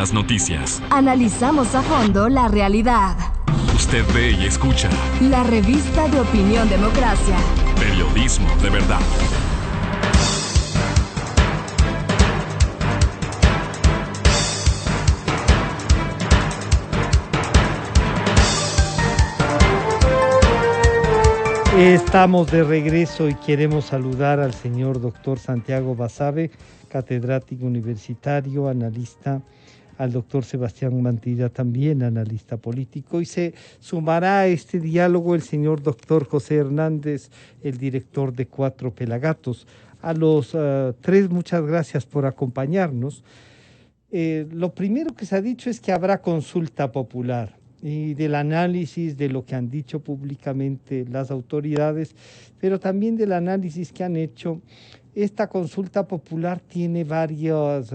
Las noticias. Analizamos a fondo la realidad. Usted ve y escucha. La revista de Opinión Democracia. Periodismo de verdad. Estamos de regreso y queremos saludar al señor doctor Santiago Basabe, catedrático universitario, analista, al doctor Sebastián Mantilla, también analista político, y se sumará a este diálogo el señor doctor José Hernández, el director de Cuatro Pelagatos. A los tres, muchas gracias por acompañarnos. Lo primero que se ha dicho es que habrá consulta popular, y del análisis de lo que han dicho públicamente las autoridades, pero también del análisis que han hecho. Esta consulta popular tiene varios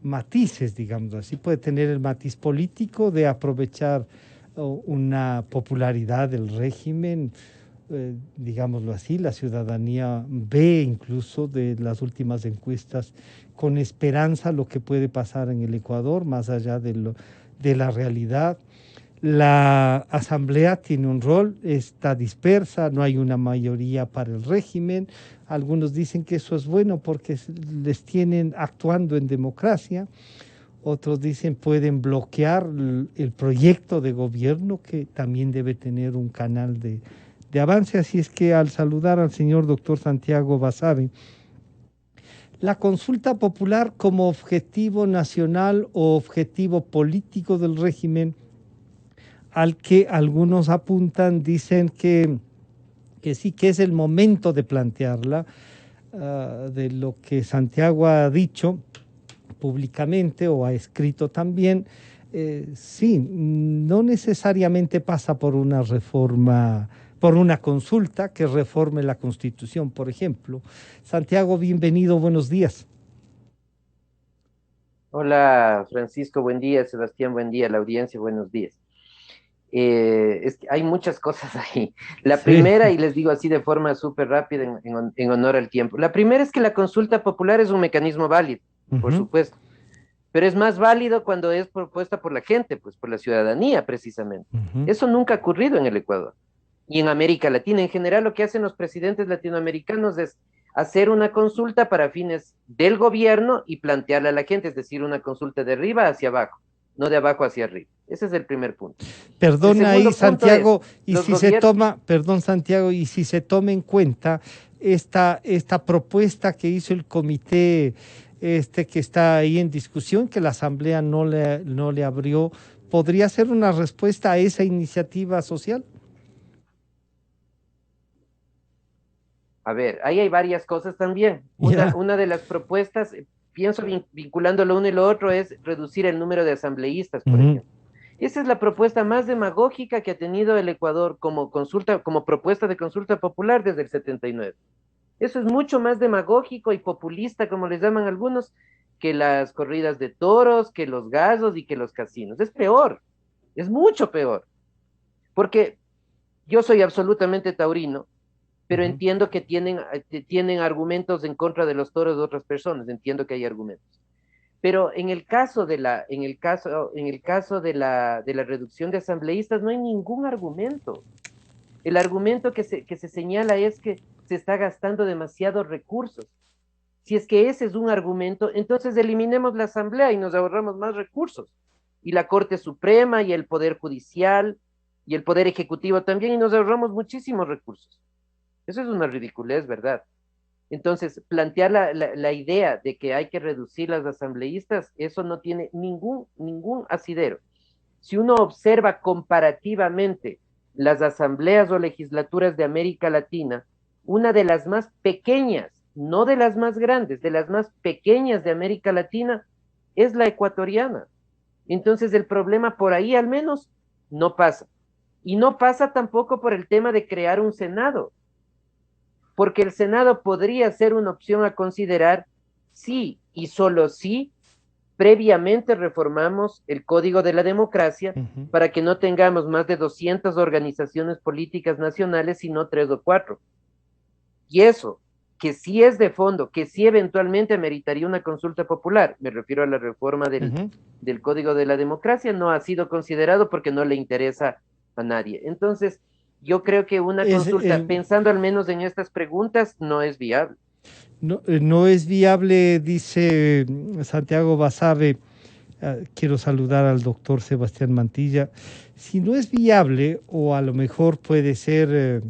matices, digamos así. Puede tener el matiz político de aprovechar una popularidad del régimen, digámoslo así. La ciudadanía ve incluso de las últimas encuestas con esperanza lo que puede pasar en el Ecuador, más allá de la realidad. La asamblea tiene un rol, está dispersa, no hay una mayoría para el régimen. Algunos dicen que eso es bueno porque les tienen actuando en democracia. Otros dicen pueden bloquear el proyecto de gobierno, que también debe tener un canal de avance. Así es que, al saludar al señor doctor Santiago Basabe, la consulta popular como objetivo nacional o objetivo político del régimen, al que algunos apuntan, dicen que sí, que es el momento de plantearla. De lo que Santiago ha dicho públicamente o ha escrito también, sí, no necesariamente pasa por una reforma, por una consulta que reforme la Constitución, por ejemplo. Santiago, bienvenido, buenos días. Hola Francisco, buen día. Sebastián, buen día. La audiencia, buenos días. Es que hay muchas cosas ahí. La Sí. primera, y les digo así de forma súper rápida en honor al tiempo, la primera es que la consulta popular es un mecanismo válido, por Ujú. supuesto, pero es más válido cuando es propuesta por la gente, pues por la ciudadanía precisamente. Ujú. Eso nunca ha ocurrido en el Ecuador y en América Latina. En general, lo que hacen los presidentes latinoamericanos es hacer una consulta para fines del gobierno y plantearla a la gente, es decir, una consulta de arriba hacia abajo, no de abajo hacia arriba. Ese es el primer punto. El Perdona ahí, segundo punto es, Santiago, y los si se gobiernos, toma, perdón, Santiago, y si se toma en cuenta esta propuesta que hizo el comité que está ahí en discusión, que la Asamblea no le abrió, ¿podría ser una respuesta a esa iniciativa social? a ver, ahí hay varias cosas también. Ya. Una de las propuestas, pienso vinculando lo uno y lo otro, es reducir el número de asambleístas, por Ujú. ejemplo. Esa es la propuesta más demagógica que ha tenido el Ecuador como consulta, como propuesta de consulta popular desde el 79. Eso es mucho más demagógico y populista, como les llaman algunos, que las corridas de toros, que los gallos y que los casinos. Es peor, es mucho peor, porque yo soy absolutamente taurino, pero Ujú. entiendo que tienen argumentos en contra de los toros de otras personas, entiendo que hay argumentos. Pero en el caso de la reducción de asambleístas no hay ningún argumento. El argumento que se señala es que se está gastando demasiados recursos. Si es que ese es un argumento, entonces eliminemos la asamblea y nos ahorramos más recursos. Y la Corte Suprema y el Poder Judicial y el Poder Ejecutivo también, y nos ahorramos muchísimos recursos. Eso es una ridiculez, ¿verdad? Entonces, plantear la idea de que hay que reducir las asambleístas, eso no tiene ningún asidero. Si uno observa comparativamente las asambleas o legislaturas de América Latina, una de las más pequeñas, no de las más grandes, de las más pequeñas de América Latina, es la ecuatoriana. Entonces, el problema por ahí al menos no pasa. Y no pasa tampoco por el tema de crear un Senado, porque el Senado podría ser una opción a considerar si y solo si previamente reformamos el Código de la Democracia Ujú. para que no tengamos más de 200 organizaciones políticas nacionales, sino 3 o 4. Y eso que sí es de fondo, que sí eventualmente meritaría una consulta popular, me refiero a la reforma del Código de la Democracia, no ha sido considerado porque no le interesa a nadie. Entonces, yo creo que una Es, consulta, pensando al menos en estas preguntas, no es viable. no, no es viable, dice Santiago Basabe. Quiero saludar al doctor Sebastián Mantilla. Si no es viable, o a lo mejor puede ser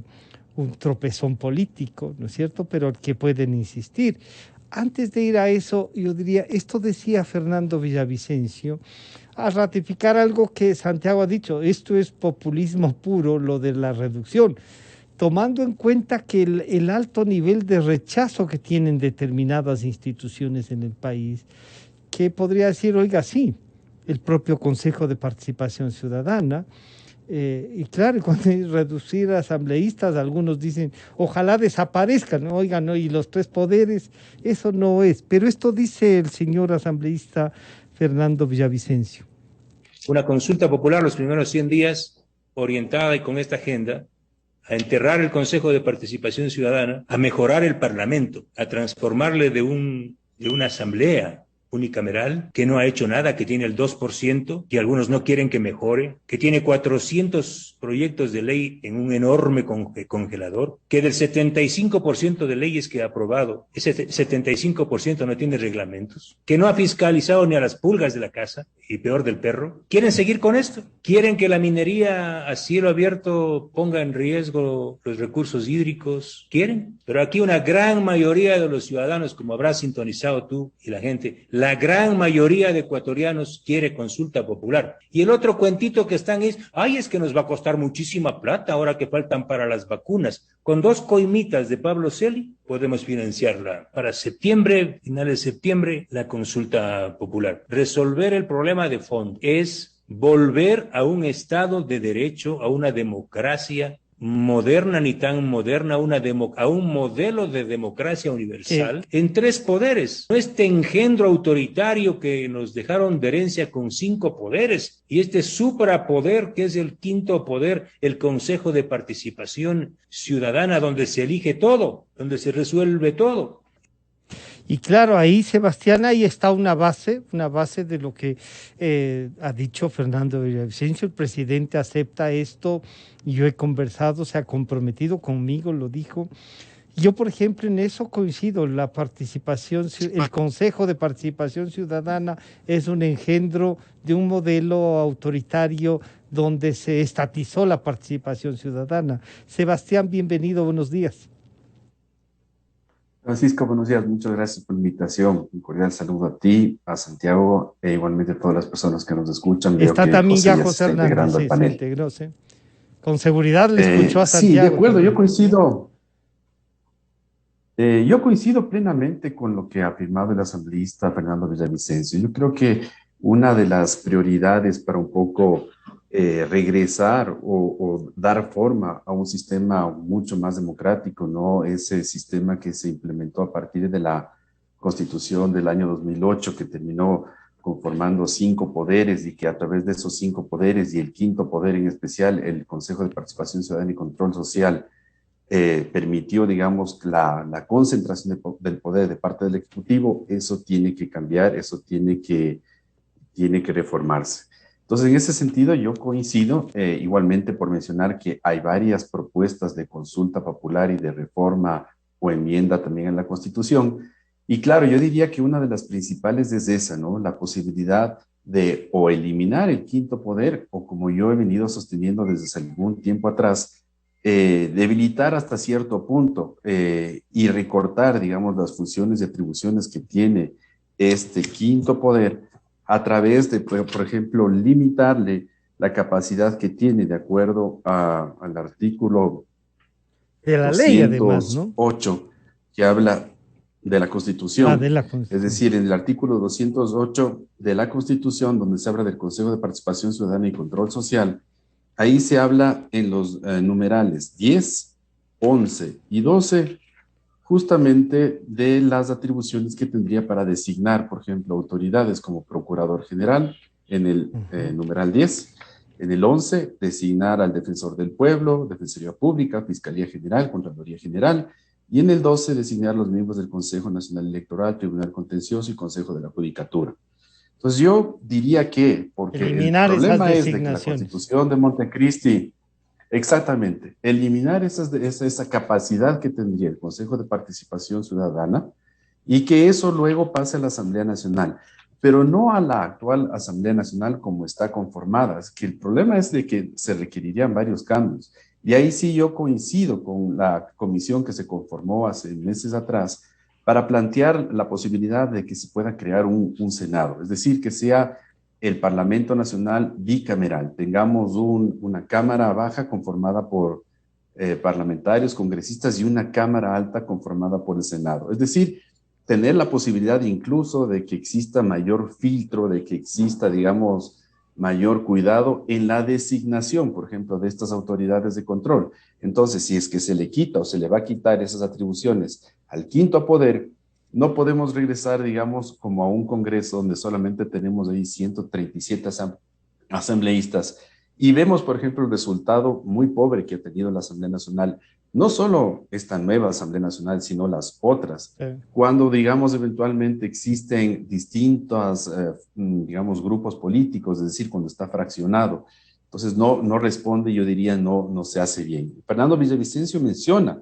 un tropezón político, ¿no es cierto? Pero que pueden insistir. Antes de ir a eso, yo diría, esto decía Fernando Villavicencio, a ratificar algo que Santiago ha dicho, esto es populismo puro, lo de la reducción, tomando en cuenta que el alto nivel de rechazo que tienen determinadas instituciones en el país, que podría decir, oiga, sí, el propio Consejo de Participación Ciudadana, y claro, cuando hay reducir asambleístas, algunos dicen, ojalá desaparezcan, ¿no? Oigan, ¿no? Y los tres poderes, eso no es. Pero esto dice el señor asambleísta Fernando Villavicencio. Una consulta popular los primeros 100 días, orientada y con esta agenda, a enterrar el Consejo de Participación Ciudadana, a mejorar el Parlamento, a transformarle de una asamblea unicameral, que no ha hecho nada, que tiene el 2%, que algunos no quieren que mejore, que tiene 400 proyectos de ley en un enorme congelador, que del 75% de leyes que ha aprobado, ese 75% no tiene reglamentos, que no ha fiscalizado ni a las pulgas de la casa, y peor del perro. ¿Quieren seguir con esto? ¿Quieren que la minería a cielo abierto ponga en riesgo los recursos hídricos? ¿Quieren? Pero aquí una gran mayoría de los ciudadanos, como habrás sintonizado tú y la gente, la gran mayoría de ecuatorianos quiere consulta popular. Y el otro cuentito que están es, ay, es que nos va a costar muchísima plata ahora que faltan para las vacunas. Con 2 coimitas de Pablo Celi podemos financiarla para septiembre, finales de septiembre, la consulta popular. Resolver el problema de fondo es volver a un Estado de Derecho, a una democracia moderna, ni tan moderna, a un modelo de democracia universal en 3 poderes. No este engendro autoritario que nos dejaron de herencia con 5 poderes y este suprapoder que es el 5.º poder, el Consejo de Participación Ciudadana, donde se elige todo, donde se resuelve todo. Y claro, ahí, Sebastián, ahí está una base de lo que ha dicho Fernando Villavicencio. El presidente acepta esto, yo he conversado, se ha comprometido conmigo, lo dijo. Yo, por ejemplo, en eso coincido, la participación, el Consejo de Participación Ciudadana es un engendro de un modelo autoritario donde se estatizó la participación ciudadana. Sebastián, bienvenido, buenos días. Francisco, buenos días, muchas gracias por la invitación. Un cordial saludo a ti, a Santiago e igualmente a todas las personas que nos escuchan. Está también ya José Hernández, sí, se integró, sí. Con seguridad le escuchó a Santiago. Sí, de acuerdo, yo coincido plenamente con lo que ha afirmado el asambleísta Fernando Villavicencio. Yo creo que una de las prioridades para un poco regresar o dar forma a un sistema mucho más democrático, ¿no? Ese sistema que se implementó a partir de la Constitución del año 2008, que terminó conformando 5 poderes y que a través de esos 5 poderes y el 5.º poder en especial, el Consejo de Participación Ciudadana y Control Social, permitió, digamos, la concentración del poder de parte del Ejecutivo. Eso tiene que cambiar, eso tiene que reformarse. Entonces, en ese sentido, yo coincido, igualmente por mencionar que hay varias propuestas de consulta popular y de reforma o enmienda también en la Constitución. Y claro, yo diría que una de las principales es esa, ¿no? La posibilidad de o eliminar el 5.º poder, o como yo he venido sosteniendo desde hace algún tiempo atrás, debilitar hasta cierto punto y recortar, digamos, las funciones y atribuciones que tiene este 5.º poder, a través de, por ejemplo, limitarle la capacidad que tiene de acuerdo al artículo de la ley, además, ¿no? 208, que habla de la Constitución. De la Constitución. Es decir, en el artículo 208 de la Constitución, donde se habla del Consejo de Participación Ciudadana y Control Social, ahí se habla en los numerales 10, 11 y 12, justamente de las atribuciones que tendría para designar, por ejemplo, autoridades como Procurador General en el numeral 10, en el 11, designar al Defensor del Pueblo, Defensoría Pública, Fiscalía General, Contraloría General, Y en el 12, designar los miembros del Consejo Nacional Electoral, Tribunal Contencioso y Consejo de la Judicatura. Entonces yo diría que, porque el Eliminar esas problema es de que la designaciones. Constitución de Montecristi, exactamente, eliminar esa capacidad que tendría el Consejo de Participación Ciudadana y que eso luego pase a la Asamblea Nacional, pero no a la actual Asamblea Nacional como está conformada. Es que el problema es de que se requerirían varios cambios. Y ahí sí yo coincido con la comisión que se conformó hace meses atrás para plantear la posibilidad de que se pueda crear un Senado, es decir, que sea el Parlamento Nacional bicameral, tengamos una Cámara baja conformada por parlamentarios, congresistas y una Cámara alta conformada por el Senado. Es decir, tener la posibilidad incluso de que exista mayor filtro, de que exista, digamos, mayor cuidado en la designación, por ejemplo, de estas autoridades de control. Entonces, si es que se le quita o se le va a quitar esas atribuciones al quinto poder, no podemos regresar, digamos, como a un congreso donde solamente tenemos ahí 137 asambleístas y vemos, por ejemplo, el resultado muy pobre que ha tenido la Asamblea Nacional, no solo esta nueva Asamblea Nacional, sino las otras. Sí. Cuando, digamos, eventualmente existen distintos, digamos, grupos políticos, es decir, cuando está fraccionado. Entonces, no responde, yo diría, no se hace bien. Fernando Villavicencio menciona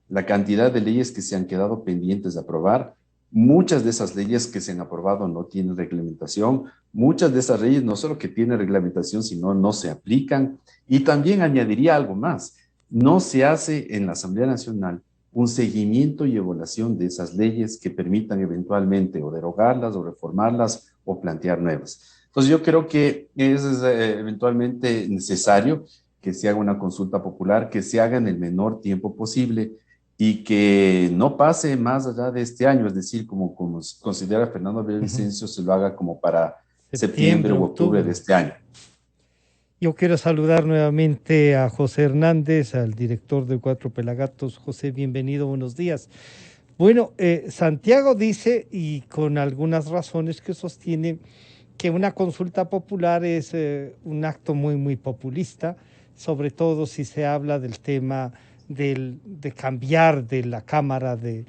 la cantidad de leyes que se han quedado pendientes de aprobar. Muchas de esas leyes que se han aprobado no tienen reglamentación. Muchas de esas leyes no solo que tienen reglamentación, sino no se aplican. Y también añadiría algo más. No se hace en la Asamblea Nacional un seguimiento y evaluación de esas leyes que permitan eventualmente o derogarlas o reformarlas o plantear nuevas. Entonces yo creo que es eventualmente necesario que se haga una consulta popular, que se haga en el menor tiempo posible y que no pase más allá de este año, es decir, como considera Fernando Villavicencio, se lo haga como para septiembre o octubre de este año. Yo quiero saludar nuevamente a José Hernández, al director de Cuatro Pelagatos. José, bienvenido, buenos días. Bueno, Santiago dice, y con algunas razones, que sostiene que una consulta popular es un acto muy populista, sobre todo si se habla del tema de cambiar de la Cámara, de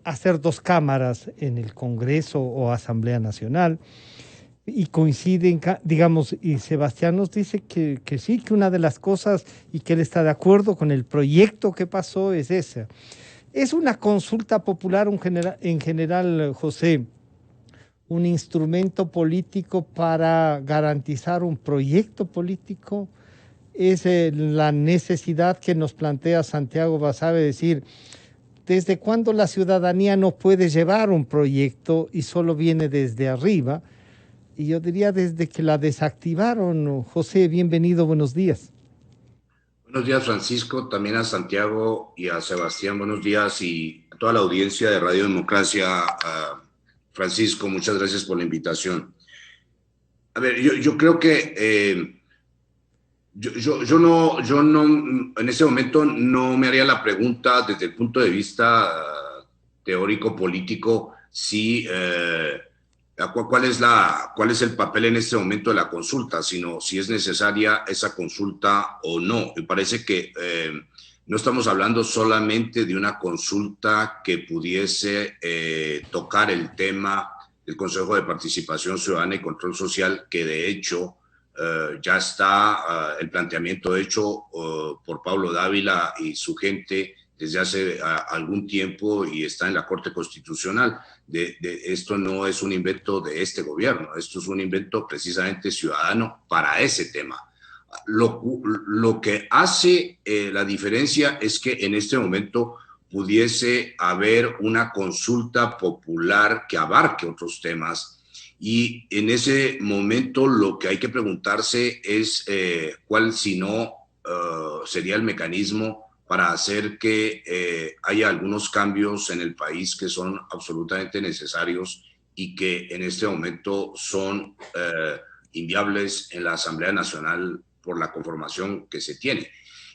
hacer dos cámaras en el Congreso o Asamblea Nacional. Y coinciden, digamos, y Sebastián nos dice que sí, que una de las cosas y que él está de acuerdo con el proyecto que pasó es esa. Es una consulta popular en general, José, un instrumento político para garantizar un proyecto político. Es la necesidad que nos plantea Santiago Basabe, decir, ¿desde cuándo la ciudadanía no puede llevar un proyecto y solo viene desde arriba? Y yo diría desde que la desactivaron. José, bienvenido, buenos días. Buenos días, Francisco, también a Santiago y a Sebastián, buenos días, y a toda la audiencia de Radio Democracia. Francisco, muchas gracias por la invitación. A ver, yo creo que yo no, en este momento no me haría la pregunta desde el punto de vista teórico-político si... ¿Cuál es el papel en este momento de la consulta? Sino si es necesaria esa consulta o no. Me parece que no estamos hablando solamente de una consulta que pudiese tocar el tema del Consejo de Participación Ciudadana y Control Social, que de hecho ya está el planteamiento hecho por Pablo Dávila y su gente desde hace algún tiempo y está en la Corte Constitucional. Esto no es un invento de este gobierno, esto es un invento precisamente ciudadano para ese tema. Lo que hace la diferencia es que en este momento pudiese haber una consulta popular que abarque otros temas, y en ese momento lo que hay que preguntarse es cuál, si no, sería el mecanismo para hacer que haya algunos cambios en el país que son absolutamente necesarios y que en este momento son inviables en la Asamblea Nacional por la conformación que se tiene.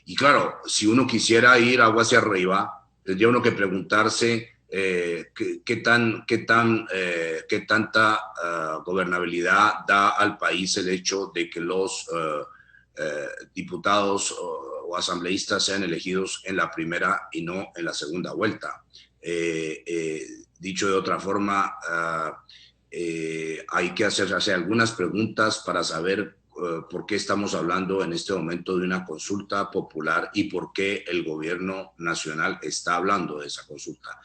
Y claro, si uno quisiera ir algo hacia arriba, tendría uno que preguntarse qué tanta gobernabilidad da al país el hecho de que los diputados o o asambleístas sean elegidos en la primera y no en la segunda vuelta. Dicho de otra forma, hay que hacerse algunas preguntas para saber por qué estamos hablando en este momento de una consulta popular y por qué el gobierno nacional está hablando de esa consulta.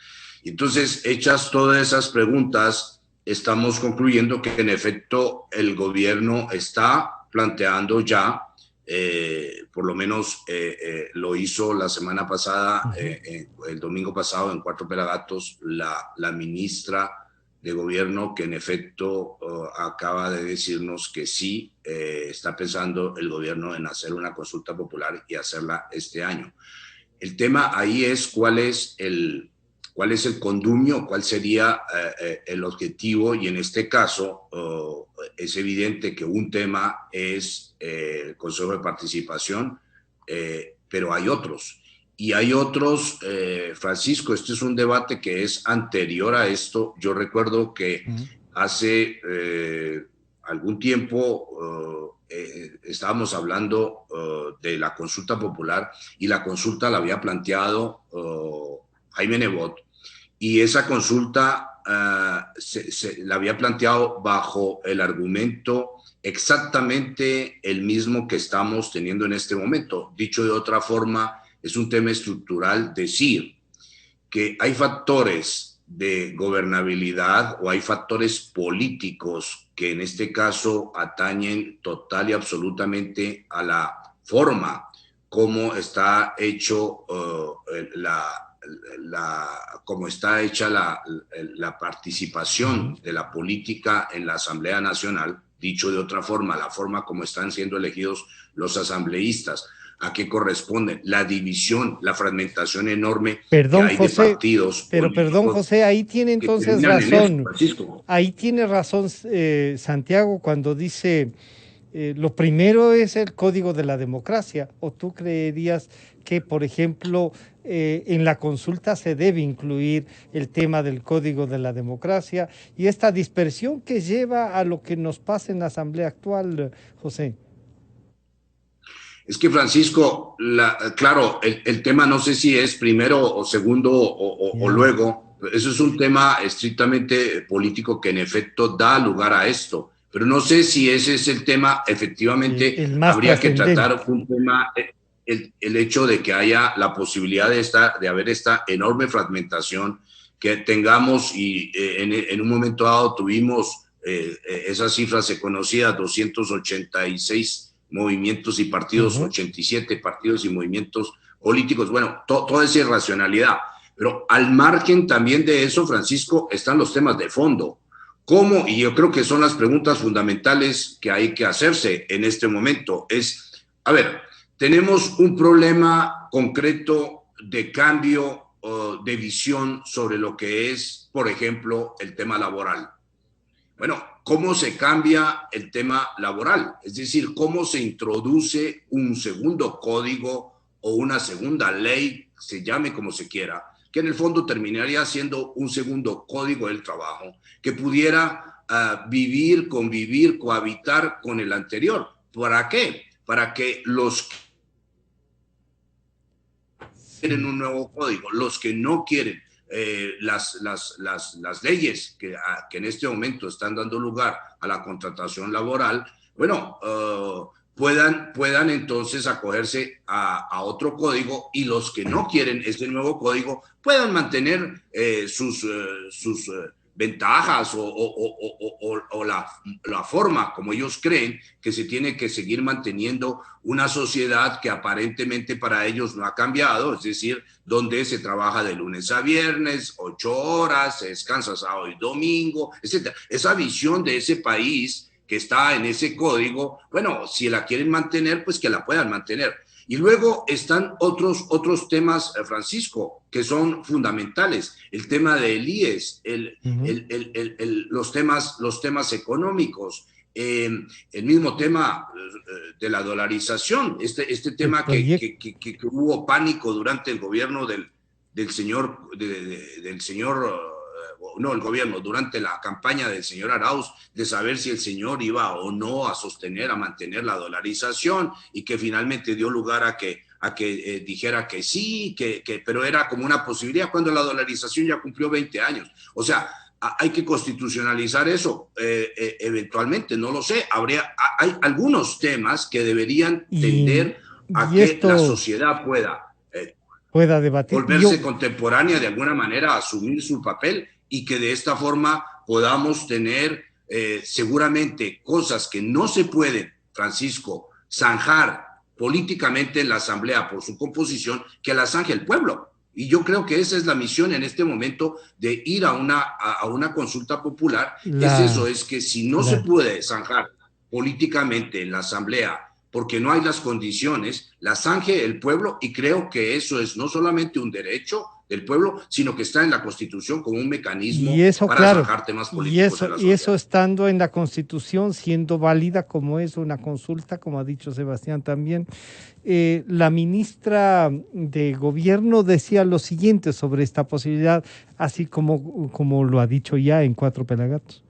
Entonces, hechas todas esas preguntas, estamos concluyendo que en efecto el gobierno está planteando ya, por lo menos lo hizo la semana pasada, el domingo pasado en Cuatro Pelagatos, la ministra de gobierno, que en efecto acaba de decirnos que sí está pensando el gobierno en hacer una consulta popular y hacerla este año. El tema ahí es cuál es el condumio, cuál sería el objetivo, y en este caso es evidente que un tema es el Consejo de Participación, pero hay otros. Y hay otros, Francisco, este es un debate que es anterior a esto. Yo recuerdo que hace algún tiempo estábamos hablando de la consulta popular, y la consulta la había planteado Jaime Nebot, y esa consulta la había planteado bajo el argumento exactamente el mismo que estamos teniendo en este momento. Dicho de otra forma, es un tema estructural decir que hay factores de gobernabilidad o hay factores políticos que en este caso atañen total y absolutamente a la forma como está hecho como está hecha la participación de la política en la Asamblea Nacional. Dicho de otra forma, la forma como están siendo elegidos los asambleístas, a qué corresponde la división, la fragmentación enorme que hay de partidos. Pero perdón, José, ahí tiene entonces razón. Ahí tiene razón Santiago cuando dice lo primero es el código de la democracia. ¿O tú creerías que, por ejemplo, en la consulta se debe incluir el tema del código de la democracia y esta dispersión que lleva a lo que nos pasa en la asamblea actual, José? Es que, Francisco, claro, el tema no sé si es primero o segundo o luego. Eso es un tema estrictamente político que en efecto da lugar a esto. Pero no sé si ese es el tema. Efectivamente, habría que tratar un tema, el hecho de que haya la posibilidad de haber esta enorme fragmentación que tengamos, y en un momento dado tuvimos esa cifra se conocía, 286 movimientos y partidos, 87 partidos y movimientos políticos. Bueno, toda esa irracionalidad. Pero al margen también de eso, Francisco, están los temas de fondo. ¿Cómo? Y yo creo que son las preguntas fundamentales que hay que hacerse en este momento. A ver, tenemos un problema concreto de cambio de visión sobre lo que es, por ejemplo, el tema laboral. Bueno, ¿cómo se cambia el tema laboral? Es decir, ¿cómo se introduce un segundo código o una segunda ley, se llame como se quiera, que en el fondo terminaría siendo un segundo código del trabajo, que pudiera vivir, convivir, cohabitar con el anterior? ¿Para qué? Para que los que quieren un nuevo código, los que no quieren, las leyes que en este momento están dando lugar a la contratación laboral, bueno, puedan entonces acogerse a otro código, y los que no quieren este nuevo código puedan mantener sus ventajas o la forma como ellos creen que se tiene que seguir manteniendo una sociedad que aparentemente para ellos no ha cambiado, es decir, donde se trabaja de lunes a viernes, 8 horas, se descansa sábado y domingo, etc. Esa visión de ese país que está en ese código, bueno, si la quieren mantener, pues que la puedan mantener. Y luego están otros temas, Francisco, que son fundamentales. El tema del IES, los temas económicos, el mismo tema de la dolarización, este tema que hubo pánico durante el gobierno durante la campaña del señor Arauz, de saber si el señor iba o no a mantener la dolarización, y que finalmente dio lugar a que a que dijera que sí, pero era como una posibilidad cuando la dolarización ya cumplió 20 años. O sea, hay que constitucionalizar eso eventualmente, no lo sé. Hay algunos temas que deberían tender a que la sociedad pueda debatir. Volverse contemporánea de alguna manera, asumir su papel y que de esta forma podamos tener seguramente cosas que no se pueden, Francisco, zanjar políticamente en la Asamblea por su composición, que la zanje el pueblo. Y yo creo que esa es la misión en este momento de ir a una consulta popular. Es que si no se puede zanjar políticamente en la Asamblea porque no hay las condiciones, la zanje el pueblo, y creo que eso es no solamente un derecho del pueblo, sino que está en la Constitución como un mecanismo para zanjar temas políticos de la sociedad. Y eso estando en la Constitución, siendo válida como es una consulta, como ha dicho Sebastián también, la ministra de Gobierno decía lo siguiente sobre esta posibilidad, así como lo ha dicho ya en Cuatro Pelagatos.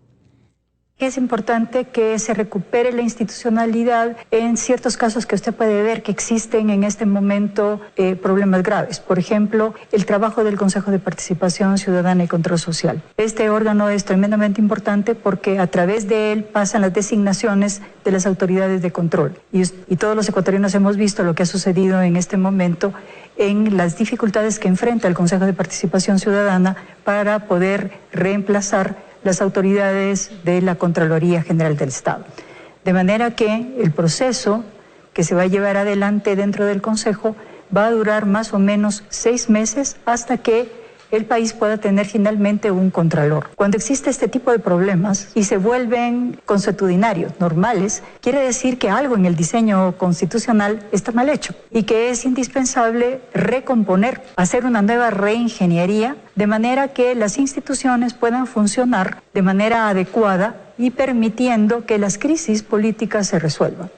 Es importante que se recupere la institucionalidad en ciertos casos que usted puede ver que existen en este momento problemas graves. Por ejemplo, el trabajo del Consejo de Participación Ciudadana y Control Social. Este órgano es tremendamente importante porque a través de él pasan las designaciones de las autoridades de control. Y todos los ecuatorianos hemos visto lo que ha sucedido en este momento en las dificultades que enfrenta el Consejo de Participación Ciudadana para poder reemplazar las autoridades de la Contraloría General del Estado. De manera que el proceso que se va a llevar adelante dentro del Consejo va a durar más o menos 6 meses hasta que el país pueda tener finalmente un contralor. Cuando existe este tipo de problemas y se vuelven consuetudinarios, normales, quiere decir que algo en el diseño constitucional está mal hecho y que es indispensable recomponer, hacer una nueva reingeniería de manera que las instituciones puedan funcionar de manera adecuada y permitiendo que las crisis políticas se resuelvan.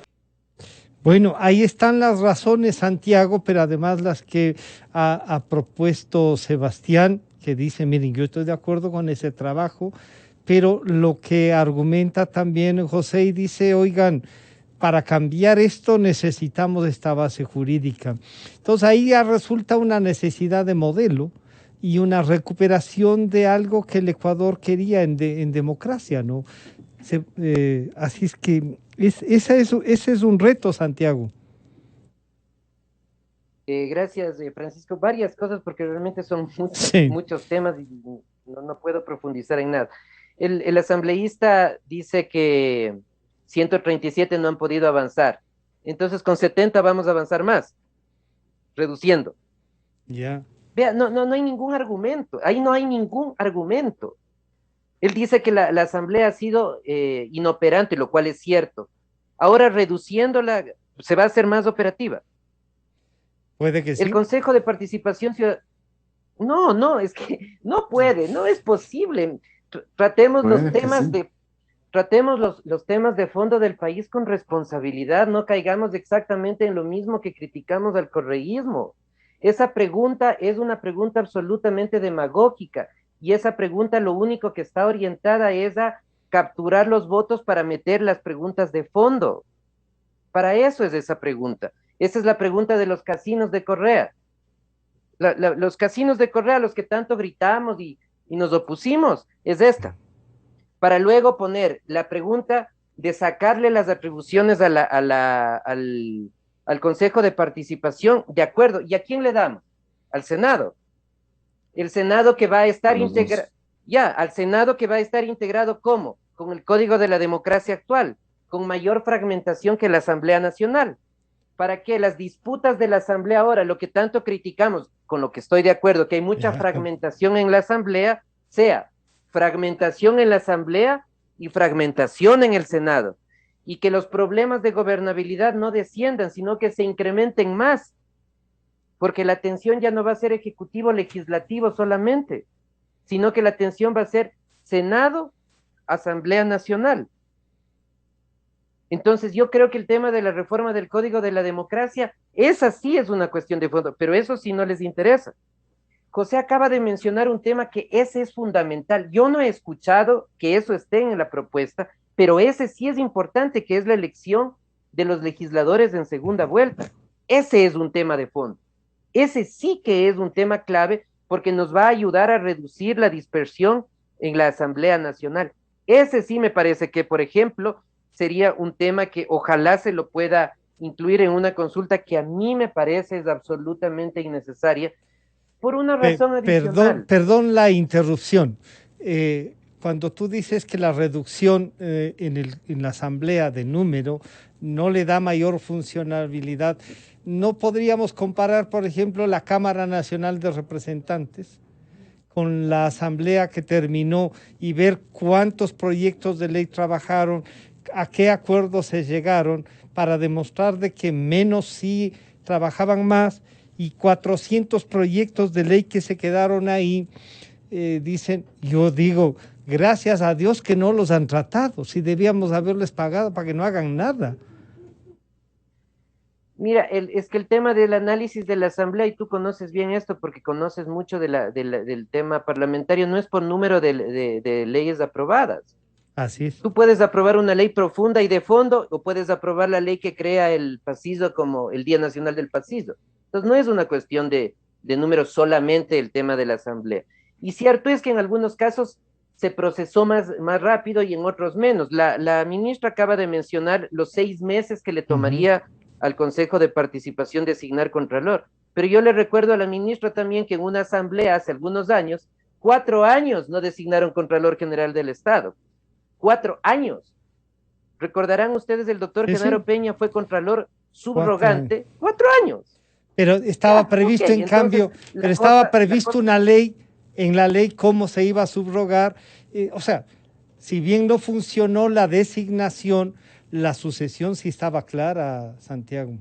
Bueno, ahí están las razones, Santiago, pero además las que ha propuesto Sebastián, que dice, miren, yo estoy de acuerdo con ese trabajo, pero lo que argumenta también José y dice, oigan, para cambiar esto necesitamos esta base jurídica. Entonces ahí ya resulta una necesidad de modelo y una recuperación de algo que el Ecuador quería en democracia, ¿no? Así es que ese es un reto, Santiago. Gracias, Francisco. Varias cosas, porque realmente son muchos temas y no puedo profundizar en nada. El asambleísta dice que 137 no han podido avanzar. Entonces, con 70 vamos a avanzar más, reduciendo. Ya. Vea, no hay ningún argumento. Ahí no hay ningún argumento. Él dice que la asamblea ha sido inoperante, lo cual es cierto. Ahora reduciéndola, se va a hacer más operativa. Puede que sí. El Consejo de Participación Ciudadana. No, es que no puede, no es posible. Tratemos los temas los temas de fondo del país con responsabilidad, no caigamos exactamente en lo mismo que criticamos al correísmo. Esa pregunta es una pregunta absolutamente demagógica. Y esa pregunta lo único que está orientada es a capturar los votos para meter las preguntas de fondo. Para eso es esa pregunta. Esa es la pregunta de los casinos de Correa. Los casinos de Correa, los que tanto gritamos y nos opusimos, es esta. Para luego poner la pregunta de sacarle las atribuciones al Consejo de Participación, de acuerdo. ¿Y a quién le damos? Al Senado. El Senado que va a estar integrado, al Senado que va a estar integrado, ¿cómo? Con el Código de la Democracia actual, con mayor fragmentación que la Asamblea Nacional, para que las disputas de la Asamblea ahora, lo que tanto criticamos, con lo que estoy de acuerdo, que hay mucha fragmentación en la Asamblea, sea fragmentación en la Asamblea y fragmentación en el Senado, y que los problemas de gobernabilidad no desciendan, sino que se incrementen más, porque la atención ya no va a ser ejecutivo-legislativo solamente, sino que la atención va a ser Senado, Asamblea Nacional. Entonces yo creo que el tema de la reforma del Código de la Democracia, esa sí es una cuestión de fondo, pero eso sí no les interesa. José acaba de mencionar un tema que ese es fundamental. Yo no he escuchado que eso esté en la propuesta, pero ese sí es importante, que es la elección de los legisladores en segunda vuelta. ese es un tema de fondo. Ese sí que es un tema clave porque nos va a ayudar a reducir la dispersión en la Asamblea Nacional. Ese sí me parece que, por ejemplo, sería un tema que ojalá se lo pueda incluir en una consulta que a mí me parece es absolutamente innecesaria por una razón adicional. Perdón la interrupción. Cuando tú dices que la reducción en la asamblea de número no le da mayor funcionalidad, ¿no podríamos comparar, por ejemplo, la Cámara Nacional de Representantes con la asamblea que terminó y ver cuántos proyectos de ley trabajaron, a qué acuerdos se llegaron para demostrar de que menos sí trabajaban más y 400 proyectos de ley que se quedaron ahí? Dicen, yo digo, gracias a Dios que no los han tratado, si debíamos haberles pagado para que no hagan nada. Mira, es que el tema del análisis de la Asamblea, y tú conoces bien esto porque conoces mucho del tema parlamentario, no es por número de leyes aprobadas. Así es. Tú puedes aprobar una ley profunda y de fondo, o puedes aprobar la ley que crea el pasillo como el Día Nacional del Pasillo. Entonces no es una cuestión de número solamente el tema de la Asamblea. Y cierto es que en algunos casos se procesó más rápido y en otros menos. La ministra acaba de mencionar los 6 meses que le tomaría al Consejo de Participación designar Contralor. Pero yo le recuerdo a la ministra también que en una asamblea hace algunos años, 4 años no designaron Contralor General del Estado. 4 años. Recordarán ustedes, el doctor Genaro Peña fue Contralor subrogante 4 años. Pero estaba previsto, en cambio, pero estaba previsto una ley, en la ley cómo se iba a subrogar. O sea, si bien no funcionó la designación, la sucesión sí estaba clara, Santiago.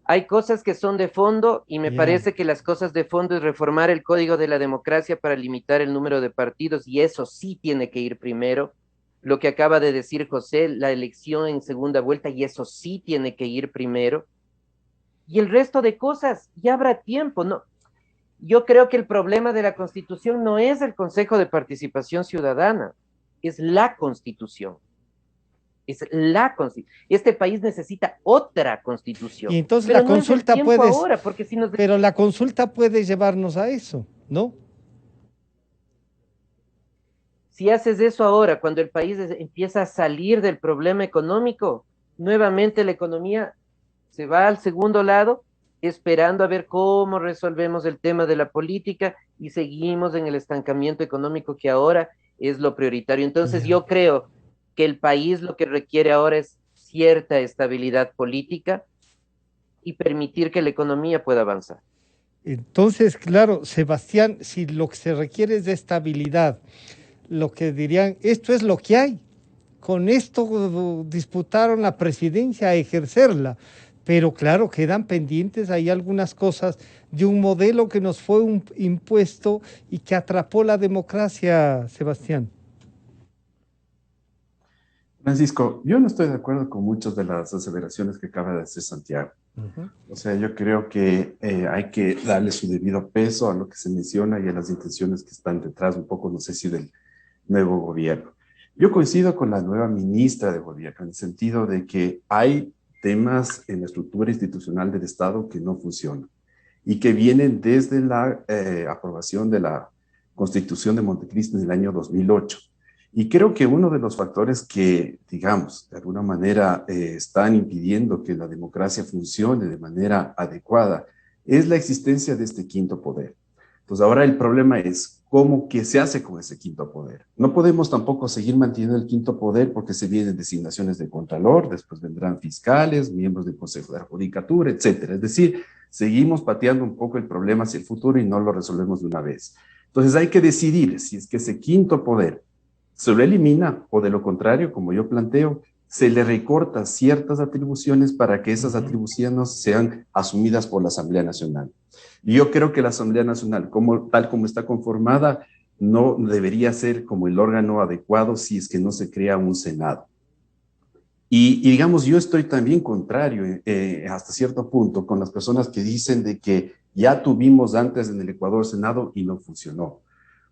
Hay cosas que son de fondo y me parece que las cosas de fondo es reformar el Código de la Democracia para limitar el número de partidos y eso sí tiene que ir primero. Lo que acaba de decir José, la elección en segunda vuelta y eso sí tiene que ir primero. Y el resto de cosas ya habrá tiempo, ¿no? Yo creo que el problema de la Constitución no es el Consejo de Participación Ciudadana, es la Constitución. Es la Constitución. Este país necesita otra Constitución. Y entonces pero la consulta no puede... ahora, porque si nos... Pero la consulta puede llevarnos a eso, ¿no? Si haces eso ahora, cuando el país empieza a salir del problema económico, nuevamente la economía se va al segundo lado, esperando a ver cómo resolvemos el tema de la política y seguimos en el estancamiento económico que ahora es lo prioritario. Entonces yo creo que el país lo que requiere ahora es cierta estabilidad política y permitir que la economía pueda avanzar. Entonces, claro, Sebastián, si lo que se requiere es de estabilidad, lo que dirían, esto es lo que hay, con esto disputaron la presidencia a ejercerla, pero claro, quedan pendientes, hay algunas cosas de un modelo que nos fue impuesto y que atrapó la democracia, Sebastián. Francisco, yo no estoy de acuerdo con muchas de las aseveraciones que acaba de hacer Santiago. O sea, yo creo que hay que darle su debido peso a lo que se menciona y a las intenciones que están detrás, un poco, no sé si del nuevo gobierno. Yo coincido con la nueva ministra de gobierno en el sentido de que hay temas en la estructura institucional del Estado que no funcionan y que vienen desde la aprobación de la Constitución de Montecristo en el año 2008. Y creo que uno de los factores que, digamos, de alguna manera están impidiendo que la democracia funcione de manera adecuada es la existencia de este quinto poder. Entonces ahora el problema es cómo que se hace con ese quinto poder. No podemos tampoco seguir manteniendo el quinto poder porque se vienen designaciones de contralor, después vendrán fiscales, miembros del Consejo de la Judicatura, etcétera. Es decir, seguimos pateando un poco el problema hacia el futuro y no lo resolvemos de una vez. Entonces hay que decidir si es que ese quinto poder se lo elimina o de lo contrario, como yo planteo, se le recorta ciertas atribuciones para que esas atribuciones sean asumidas por la Asamblea Nacional. Y yo creo que la Asamblea Nacional, tal como está conformada, no debería ser como el órgano adecuado si es que no se crea un Senado. Y digamos, yo estoy también contrario hasta cierto punto con las personas que dicen de que ya tuvimos antes en el Ecuador Senado y no funcionó.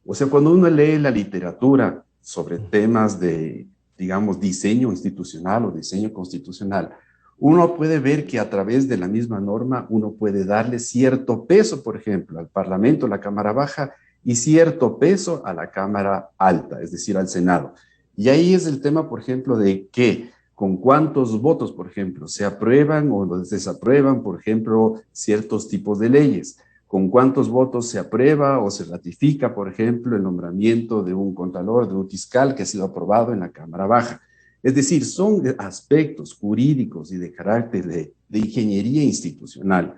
O sea, cuando uno lee la literatura sobre temas de, digamos, diseño institucional o diseño constitucional, uno puede ver que a través de la misma norma uno puede darle cierto peso, por ejemplo, al Parlamento, la Cámara Baja, y cierto peso a la Cámara Alta, es decir, al Senado. Y ahí es el tema, por ejemplo, de que con cuántos votos, por ejemplo, se aprueban o desaprueban, por ejemplo, ciertos tipos de leyes, con cuántos votos se aprueba o se ratifica, por ejemplo, el nombramiento de un contralor, de un fiscal que ha sido aprobado en la Cámara Baja. Es decir, son aspectos jurídicos y de carácter de ingeniería institucional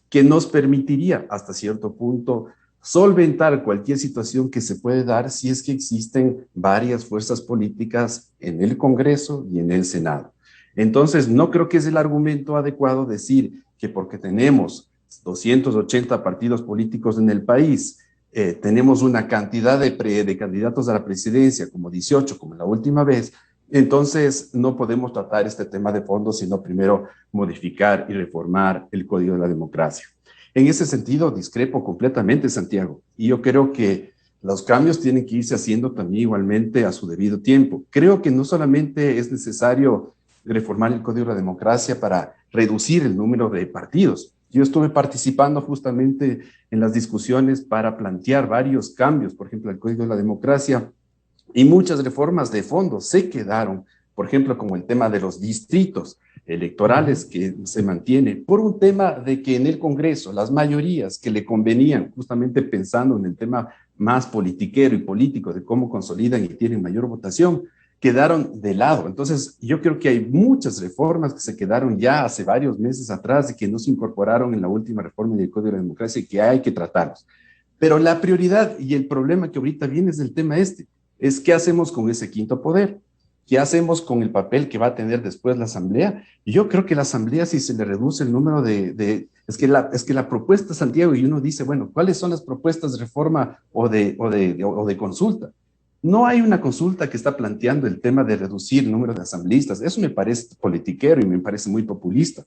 que nos permitiría hasta cierto punto solventar cualquier situación que se puede dar si es que existen varias fuerzas políticas en el Congreso y en el Senado. Entonces, no creo que es el argumento adecuado decir que porque tenemos 280 partidos políticos en el país, tenemos una cantidad de candidatos a la presidencia, como 18, como la última vez, entonces no podemos tratar este tema de fondo, sino primero modificar y reformar el Código de la Democracia. En ese sentido, discrepo completamente, Santiago, y yo creo que los cambios tienen que irse haciendo también igualmente a su debido tiempo. Creo que no solamente es necesario reformar el Código de la Democracia para reducir el número de partidos. Yo estuve participando justamente en las discusiones para plantear varios cambios, por ejemplo, al Código de la Democracia, y muchas reformas de fondo se quedaron, por ejemplo, como el tema de los distritos electorales que se mantiene, por un tema de que en el Congreso las mayorías que le convenían, justamente pensando en el tema más politiquero y político de cómo consolidan y tienen mayor votación, quedaron de lado. Entonces, yo creo que hay muchas reformas que se quedaron ya hace varios meses atrás y que no se incorporaron en la última reforma del Código de la Democracia y que hay que tratarlos. Pero la prioridad y el problema que ahorita viene es el tema es qué hacemos con ese quinto poder. ¿Qué hacemos con el papel que va a tener después la Asamblea? Y yo creo que la Asamblea, si se le reduce el número es que la propuesta, Santiago, y uno dice, bueno, ¿cuáles son las propuestas de reforma o de consulta? No hay una consulta que está planteando el tema de reducir el número de asambleístas. Eso me parece politiquero y me parece muy populista.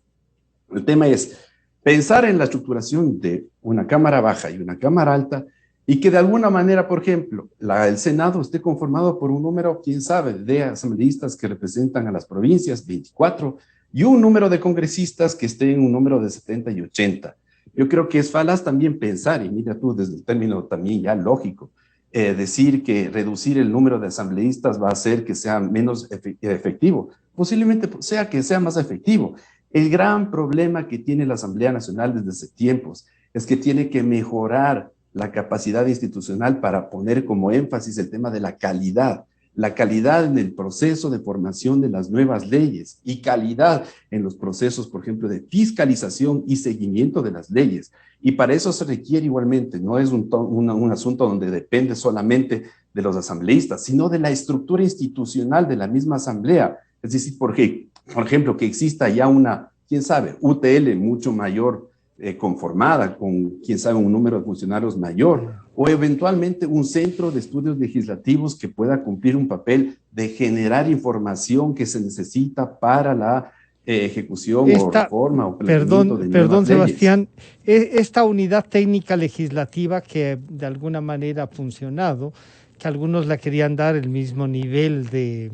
El tema es pensar en la estructuración de una Cámara Baja y una Cámara Alta, y que de alguna manera, por ejemplo, el Senado esté conformado por un número, quién sabe, de asambleístas que representan a las provincias, 24, y un número de congresistas que esté en un número de 70 y 80. Yo creo que es falaz también pensar, y mira tú desde el término también ya lógico, decir que reducir el número de asambleístas va a hacer que sea menos efectivo. Posiblemente sea que sea más efectivo. El gran problema que tiene la Asamblea Nacional desde hace tiempos es que tiene que mejorar la capacidad institucional para poner como énfasis el tema de la calidad en el proceso de formación de las nuevas leyes y calidad en los procesos, por ejemplo, de fiscalización y seguimiento de las leyes. Y para eso se requiere igualmente, no es un asunto donde depende solamente de los asambleístas, sino de la estructura institucional de la misma asamblea. Es decir, por ejemplo, que exista ya una, quién sabe, UTL mucho mayor, conformada con, quién sabe, un número de funcionarios mayor, o eventualmente un centro de estudios legislativos que pueda cumplir un papel de generar información que se necesita para la ejecución o reforma o planteamiento de nuevas Perdón, leyes. Sebastián, esta unidad técnica legislativa que de alguna manera ha funcionado, que algunos la querían dar el mismo nivel de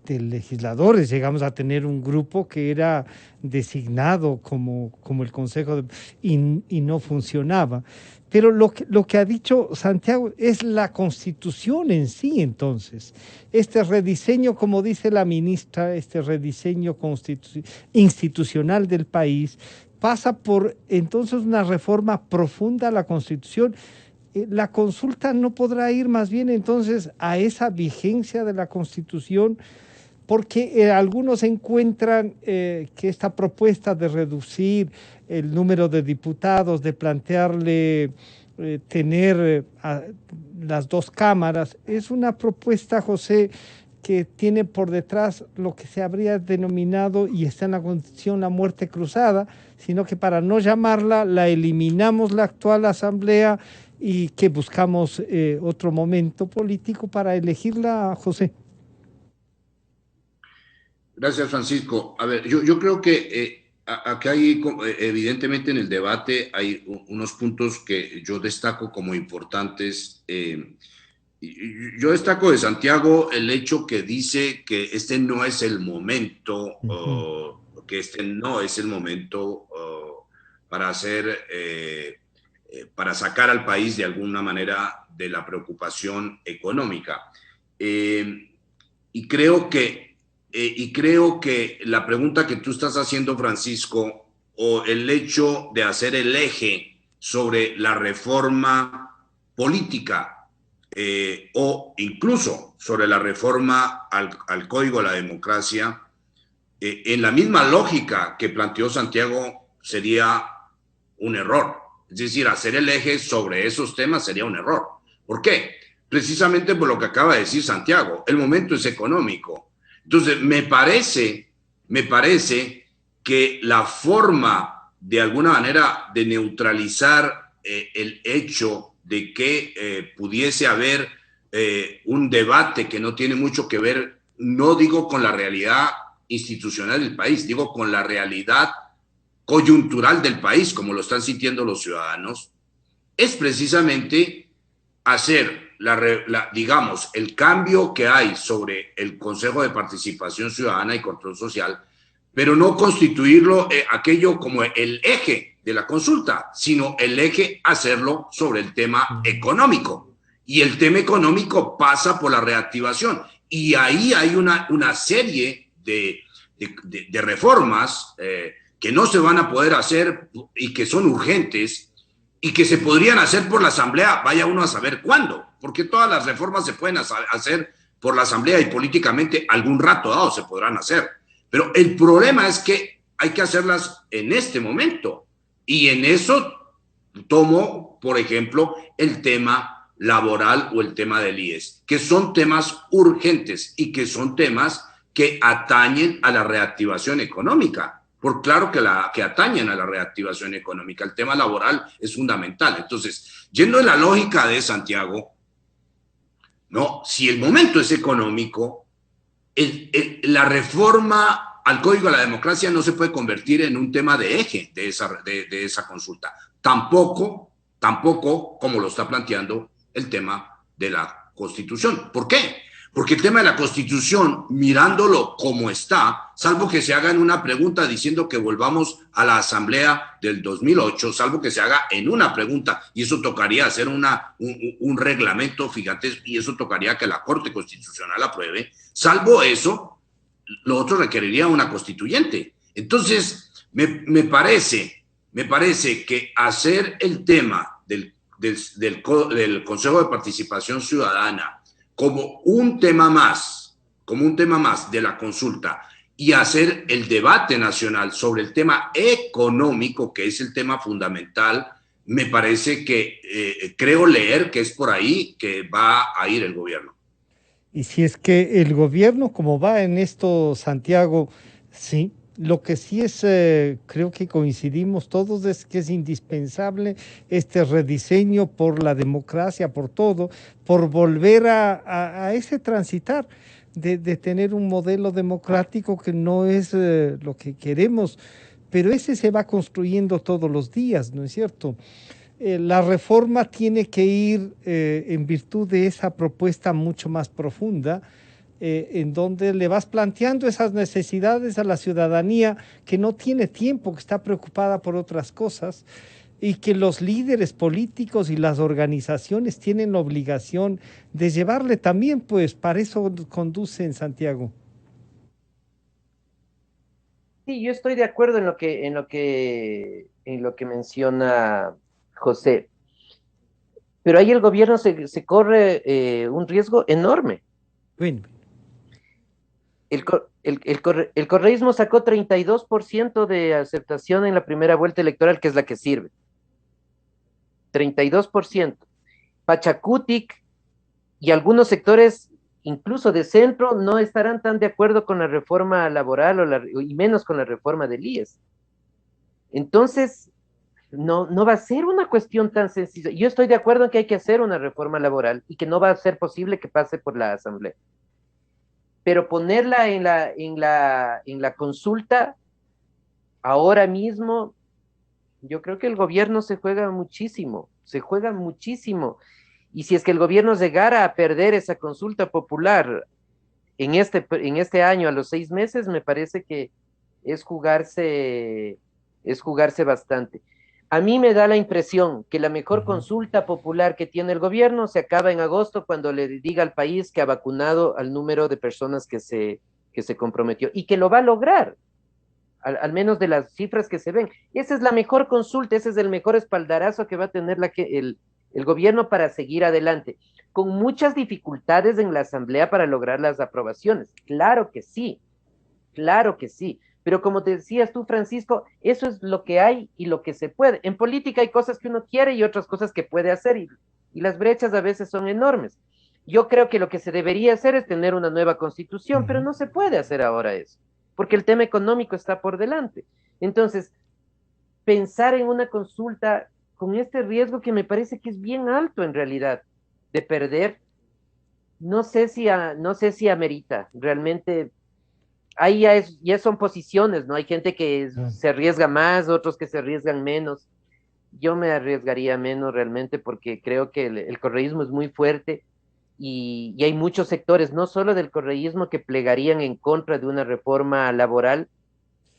legisladores, llegamos a tener un grupo que era designado como el Consejo y no funcionaba. Pero lo que ha dicho Santiago es la Constitución en sí, entonces. Este rediseño, como dice la ministra, este rediseño institucional del país pasa por entonces una reforma profunda a la Constitución. La consulta no podrá ir más bien entonces a esa vigencia de la Constitución, porque algunos encuentran que esta propuesta de reducir el número de diputados, de plantearle tener las dos cámaras, es una propuesta, José, que tiene por detrás lo que se habría denominado, y está en la Constitución, la muerte cruzada, sino que para no llamarla, la eliminamos la actual Asamblea y que buscamos otro momento político para elegirla, José. Gracias, Francisco. A ver, yo creo que acá hay, evidentemente en el debate hay unos puntos que yo destaco como importantes. Yo destaco de Santiago el hecho que dice que este no es el momento porque este no es el momento para para sacar al país de alguna manera de la preocupación económica. Y creo que la pregunta que tú estás haciendo, Francisco, o el hecho de hacer el eje sobre la reforma política o incluso sobre la reforma al Código de la Democracia, en la misma lógica que planteó Santiago, sería un error. Es decir, hacer el eje sobre esos temas sería un error. ¿Por qué? Precisamente por lo que acaba de decir Santiago, el momento es económico. Entonces, me parece que la forma, de alguna manera, de neutralizar el hecho de que pudiese haber un debate que no tiene mucho que ver, no digo con la realidad institucional del país, digo con la realidad coyuntural del país, como lo están sintiendo los ciudadanos, es precisamente hacer, digamos, el cambio que hay sobre el Consejo de Participación Ciudadana y Control Social, pero no constituirlo aquello como el eje de la consulta, sino el eje hacerlo sobre el tema económico. Y el tema económico pasa por la reactivación. Y ahí hay una serie de reformas que no se van a poder hacer y que son urgentes y que se podrían hacer por la Asamblea, vaya uno a saber cuándo, porque todas las reformas se pueden hacer por la Asamblea y políticamente algún rato dado se podrán hacer. Pero el problema es que hay que hacerlas en este momento. Y en eso tomo, por ejemplo, el tema laboral o el tema del IES, que son temas urgentes y que son temas que atañen a la reactivación económica. Por claro que atañen a la reactivación económica. El tema laboral es fundamental. Entonces, yendo en la lógica de Santiago, no, si el momento es económico, la reforma al Código de la Democracia no se puede convertir en un tema de eje de esa consulta. Tampoco, como lo está planteando el tema de la Constitución. ¿Por qué? Porque el tema de la Constitución, mirándolo como está, salvo que se haga en una pregunta diciendo que volvamos a la Asamblea del 2008, salvo que se haga en una pregunta, y eso tocaría hacer un reglamento, fíjate, y eso tocaría que la Corte Constitucional apruebe, salvo eso, lo otro requeriría una constituyente. Entonces, me parece que hacer el tema del Consejo de Participación Ciudadana como un tema más de la consulta y hacer el debate nacional sobre el tema económico, que es el tema fundamental, me parece que creo leer que es por ahí que va a ir el gobierno. Y si es que el gobierno, como va en esto, Santiago, sí, lo que sí es, creo que coincidimos todos, es que es indispensable este rediseño por la democracia, por todo, por volver a ese transitar de tener un modelo democrático que no es lo que queremos, pero ese se va construyendo todos los días, ¿no es cierto? La reforma tiene que ir en virtud de esa propuesta mucho más profunda, en donde le vas planteando esas necesidades a la ciudadanía que no tiene tiempo, que está preocupada por otras cosas, y que los líderes políticos y las organizaciones tienen la obligación de llevarle también, pues para eso conducen, Santiago. Sí, yo estoy de acuerdo en lo que menciona José, pero ahí el gobierno se corre un riesgo enorme. Bueno. El correísmo sacó 32% de aceptación en la primera vuelta electoral, que es la que sirve. 32%. Pachacutic y algunos sectores, incluso de centro, no estarán tan de acuerdo con la reforma laboral y menos con la reforma del IES. Entonces, no va a ser una cuestión tan sencilla. Yo estoy de acuerdo en que hay que hacer una reforma laboral y que no va a ser posible que pase por la Asamblea. Pero ponerla en la consulta ahora mismo, yo creo que el gobierno se juega muchísimo. Y si es que el gobierno llegara a perder esa consulta popular en este año, a los 6 meses, me parece que es jugarse bastante. A mí me da la impresión que la mejor consulta popular que tiene el gobierno se acaba en agosto cuando le diga al país que ha vacunado al número de personas que se comprometió y que lo va a lograr, al menos de las cifras que se ven. Esa es la mejor consulta, ese es el mejor espaldarazo que va a tener el gobierno para seguir adelante, con muchas dificultades en la asamblea para lograr las aprobaciones. Claro que sí, claro que sí. Pero como te decías tú, Francisco, eso es lo que hay y lo que se puede. En política hay cosas que uno quiere y otras cosas que puede hacer y las brechas a veces son enormes. Yo creo que lo que se debería hacer es tener una nueva constitución, pero no se puede hacer ahora eso, porque el tema económico está por delante. Entonces, pensar en una consulta con este riesgo que me parece que es bien alto en realidad de perder, no sé si amerita realmente. Ahí ya son posiciones, ¿no? Hay gente que se arriesga más, otros que se arriesgan menos. Yo me arriesgaría menos realmente porque creo que el correísmo es muy fuerte y hay muchos sectores, no solo del correísmo, que plegarían en contra de una reforma laboral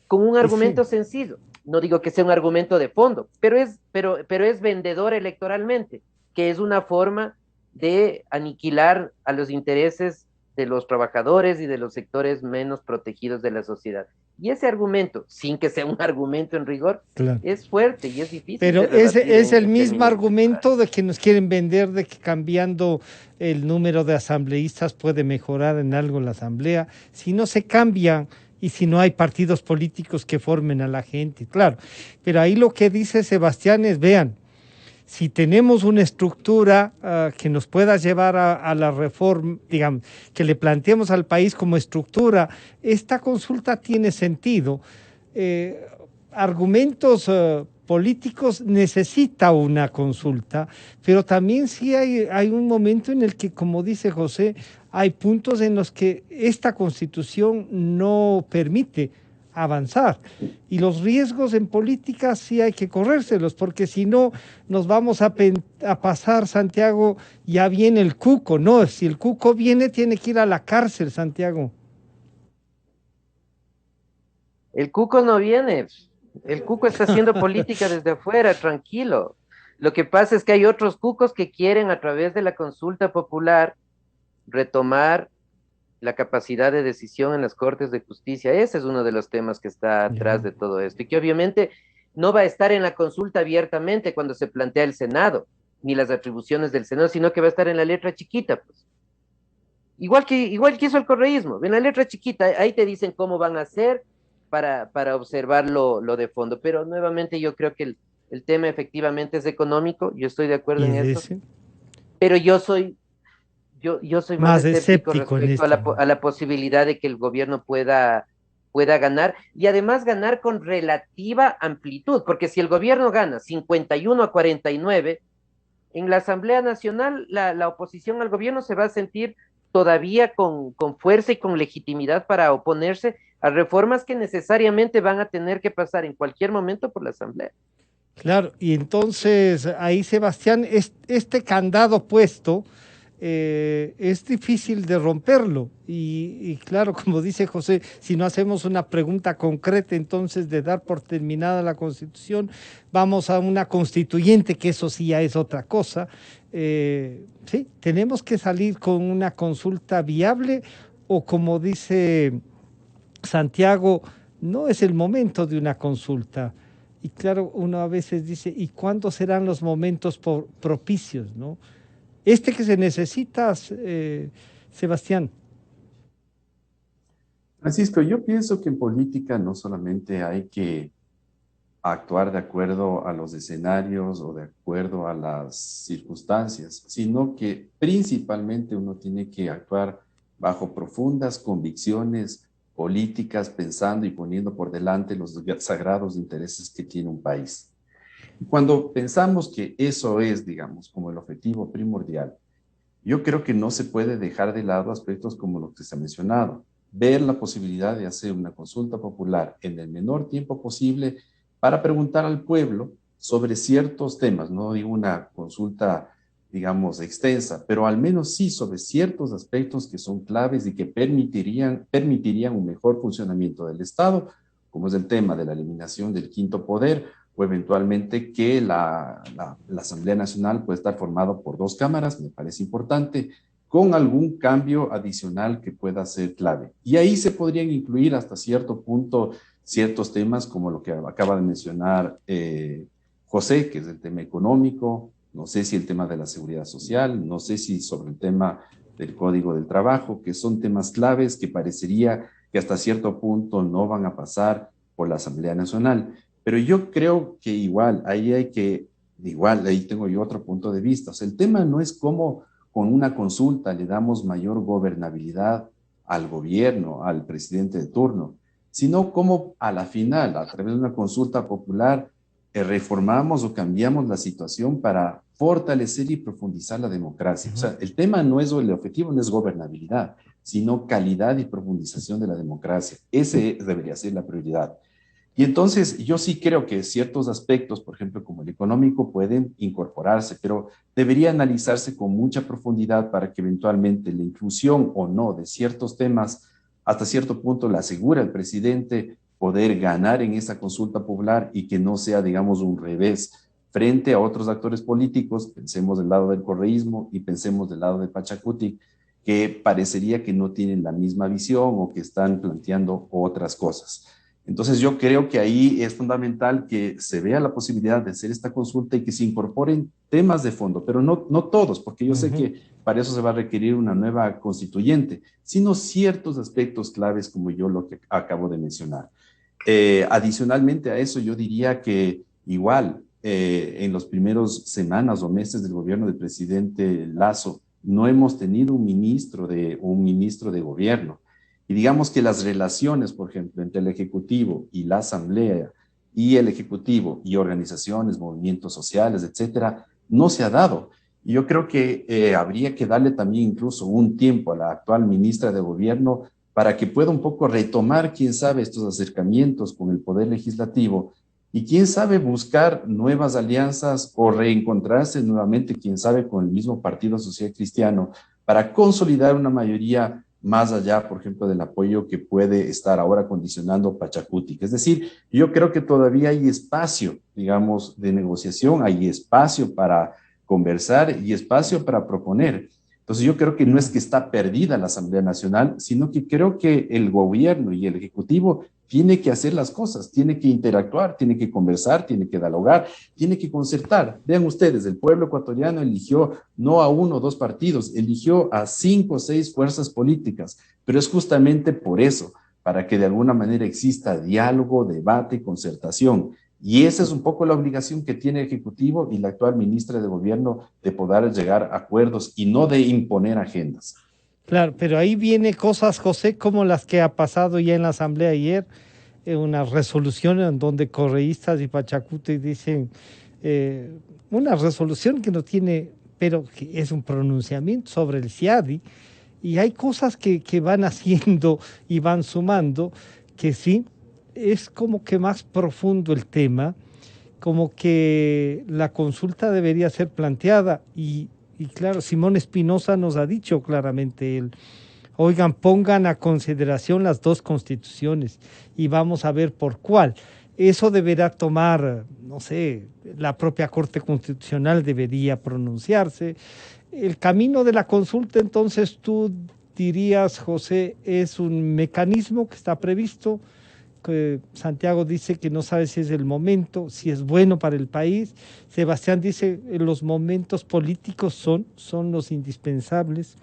con un argumento sencillo. No digo que sea un argumento de fondo, pero es vendedor electoralmente, que es una forma de aniquilar a los intereses de los trabajadores y de los sectores menos protegidos de la sociedad. Y ese argumento, sin que sea un argumento en rigor, es fuerte y es difícil. Pero ese es el mismo argumento de que nos quieren vender de que cambiando el número de asambleístas puede mejorar en algo la asamblea. Si no se cambian y si no hay partidos políticos que formen a la gente, claro. Pero ahí lo que dice Sebastián es, vean, si tenemos una estructura que nos pueda llevar a la reforma, digamos, que le planteemos al país como estructura, esta consulta tiene sentido. Argumentos políticos necesita una consulta, pero también sí hay un momento en el que, como dice José, hay puntos en los que esta Constitución no permite avanzar, y los riesgos en política sí hay que corrérselos, porque si no nos vamos a pasar, Santiago, ya viene el cuco, no, si el cuco viene tiene que ir a la cárcel, Santiago. El cuco no viene, el cuco está haciendo política desde afuera, tranquilo. Lo que pasa es que hay otros cucos que quieren a través de la consulta popular retomar la capacidad de decisión en las Cortes de Justicia. Ese es uno de los temas que está atrás de todo esto y que obviamente no va a estar en la consulta abiertamente cuando se plantea el Senado, ni las atribuciones del Senado, sino que va a estar en la letra chiquita, pues. Igual que hizo el correísmo, en la letra chiquita, ahí te dicen cómo van a hacer para observar lo de fondo, pero nuevamente yo creo que el tema efectivamente es económico, yo estoy de acuerdo en eso, pero yo soy más escéptico respecto a la posibilidad de que el gobierno pueda ganar, y además ganar con relativa amplitud, porque si el gobierno gana 51-49, en la Asamblea Nacional la oposición al gobierno se va a sentir todavía con fuerza y con legitimidad para oponerse a reformas que necesariamente van a tener que pasar en cualquier momento por la Asamblea. Claro, y entonces ahí, Sebastián, este candado puesto, es difícil de romperlo y claro, como dice José, si no hacemos una pregunta concreta entonces de dar por terminada la Constitución, vamos a una constituyente, que eso sí ya es otra cosa. Sí, tenemos que salir con una consulta viable, o como dice Santiago, no es el momento de una consulta. Y claro, uno a veces dice, ¿y cuándo serán los momentos propicios, no? Que se necesita, Sebastián. Francisco, yo pienso que en política no solamente hay que actuar de acuerdo a los escenarios o de acuerdo a las circunstancias, sino que principalmente uno tiene que actuar bajo profundas convicciones políticas, pensando y poniendo por delante los sagrados intereses que tiene un país. Cuando pensamos que eso es, digamos, como el objetivo primordial, yo creo que no se puede dejar de lado aspectos como los que se ha mencionado. Ver la posibilidad de hacer una consulta popular en el menor tiempo posible para preguntar al pueblo sobre ciertos temas. No digo una consulta, digamos, extensa, pero al menos sí sobre ciertos aspectos que son claves y que permitirían un mejor funcionamiento del Estado como es el tema de la eliminación del quinto poder, o eventualmente que la Asamblea Nacional puede estar formada por 2 cámaras, me parece importante, con algún cambio adicional que pueda ser clave. Y ahí se podrían incluir hasta cierto punto ciertos temas como lo que acaba de mencionar José, que es el tema económico, no sé si el tema de la seguridad social, no sé si sobre el tema del Código del Trabajo, que son temas claves que parecería que hasta cierto punto no van a pasar por la Asamblea Nacional. Pero yo creo que igual, ahí tengo yo otro punto de vista. O sea, el tema no es cómo con una consulta le damos mayor gobernabilidad al gobierno, al presidente de turno, sino cómo a la final, a través de una consulta popular, reformamos o cambiamos la situación para fortalecer y profundizar la democracia. O sea, el tema no es, o el objetivo no es gobernabilidad, sino calidad y profundización de la democracia. Ese debería ser la prioridad. Y entonces yo sí creo que ciertos aspectos, por ejemplo, como el económico, pueden incorporarse, pero debería analizarse con mucha profundidad para que eventualmente la inclusión o no de ciertos temas, hasta cierto punto le asegura al presidente poder ganar en esa consulta popular y que no sea, digamos, un revés frente a otros actores políticos, pensemos del lado del correísmo y pensemos del lado de Pachacuti, que parecería que no tienen la misma visión o que están planteando otras cosas. Entonces yo creo que ahí es fundamental que se vea la posibilidad de hacer esta consulta y que se incorporen temas de fondo, pero no todos, porque yo sé que para eso se va a requerir una nueva constituyente, sino ciertos aspectos claves como yo lo que acabo de mencionar. Adicionalmente a eso, yo diría que igual en los primeros semanas o meses del gobierno del presidente Lasso no hemos tenido un ministro de gobierno. Y digamos que las relaciones, por ejemplo, entre el Ejecutivo y la Asamblea y el Ejecutivo y organizaciones, movimientos sociales, etcétera, no se ha dado. Y yo creo que habría que darle también incluso un tiempo a la actual ministra de Gobierno para que pueda un poco retomar, quién sabe, estos acercamientos con el Poder Legislativo y quién sabe buscar nuevas alianzas o reencontrarse nuevamente, quién sabe, con el mismo Partido Social Cristiano para consolidar una mayoría más allá, por ejemplo, del apoyo que puede estar ahora condicionando Pachacuti. Es decir, yo creo que todavía hay espacio, digamos, de negociación, hay espacio para conversar y espacio para proponer. Entonces yo creo que no es que está perdida la Asamblea Nacional, sino que creo que el gobierno y el Ejecutivo tiene que hacer las cosas, tiene que interactuar, tiene que conversar, tiene que dialogar, tiene que concertar. Vean ustedes, el pueblo ecuatoriano eligió no a 1 o 2 partidos, eligió a 5 o 6 fuerzas políticas, pero es justamente por eso, para que de alguna manera exista diálogo, debate, concertación. Y esa es un poco la obligación que tiene el Ejecutivo y la actual ministra de Gobierno de poder llegar a acuerdos y no de imponer agendas. Claro, pero ahí viene cosas, José, como las que ha pasado ya en la Asamblea ayer, una resolución en donde correístas y Pachacuti dicen, una resolución que no tiene, pero que es un pronunciamiento sobre el CIADI, y hay cosas que van haciendo y van sumando, que sí, es como que más profundo el tema, como que la consulta debería ser planteada y claro, Simón Espinosa nos ha dicho claramente, oigan, pongan a consideración las 2 constituciones y vamos a ver por cuál. Eso deberá tomar, no sé, la propia Corte Constitucional debería pronunciarse. El camino de la consulta, entonces, tú dirías, José, es un mecanismo que está previsto, que Santiago dice que no sabe si es el momento, si es bueno para el país. Sebastián dice que los momentos políticos son los indispensables.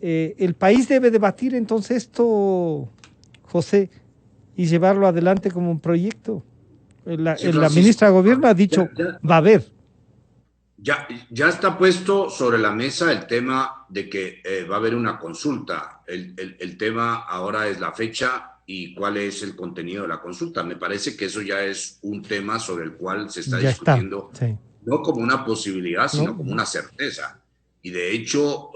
El país debe debatir entonces esto, José, y llevarlo adelante como un proyecto. La ministra de Gobierno ha dicho, va a haber. Ya está puesto sobre la mesa el tema de que va a haber una consulta. El tema ahora es la fecha y cuál es el contenido de la consulta. Me parece que eso ya es un tema sobre el cual se está discutiendo, sí, no como una posibilidad, sino como una certeza. Y de hecho,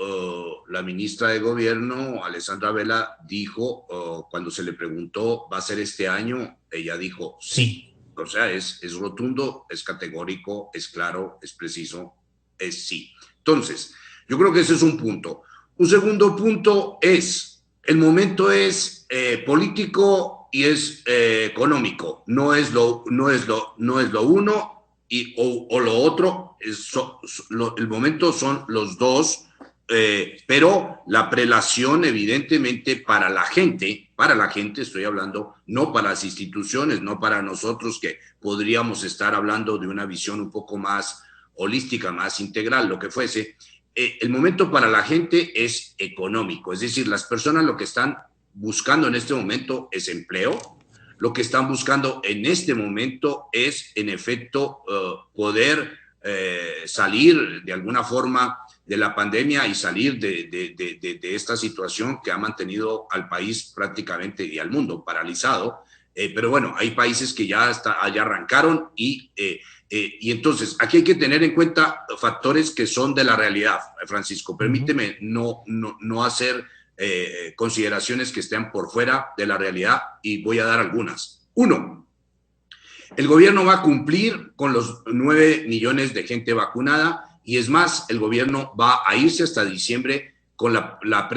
la ministra de Gobierno, Alessandra Vela, dijo, cuando se le preguntó, ¿va a ser este año? Ella dijo, sí. O sea, es rotundo, es categórico, es claro, es preciso, es sí. Entonces, yo creo que ese es un punto. Un segundo punto es, el momento es político y es económico. No es lo uno o lo otro. El momento son los dos, pero la prelación evidentemente para la gente estoy hablando, no para las instituciones, no para nosotros que podríamos estar hablando de una visión un poco más holística, más integral, lo que fuese. El momento para la gente es económico, es decir, las personas lo que están buscando en este momento es empleo, lo que están buscando en este momento es, en efecto, poder salir de alguna forma de la pandemia y salir de esta situación que ha mantenido al país prácticamente y al mundo paralizado. Pero bueno, hay países que ya arrancaron y entonces aquí hay que tener en cuenta factores que son de la realidad, Francisco. Permíteme no hacer consideraciones que estén por fuera de la realidad y voy a dar algunas. Uno, el gobierno va a cumplir con los 9 millones de gente vacunada y es más, el gobierno va a irse hasta diciembre con la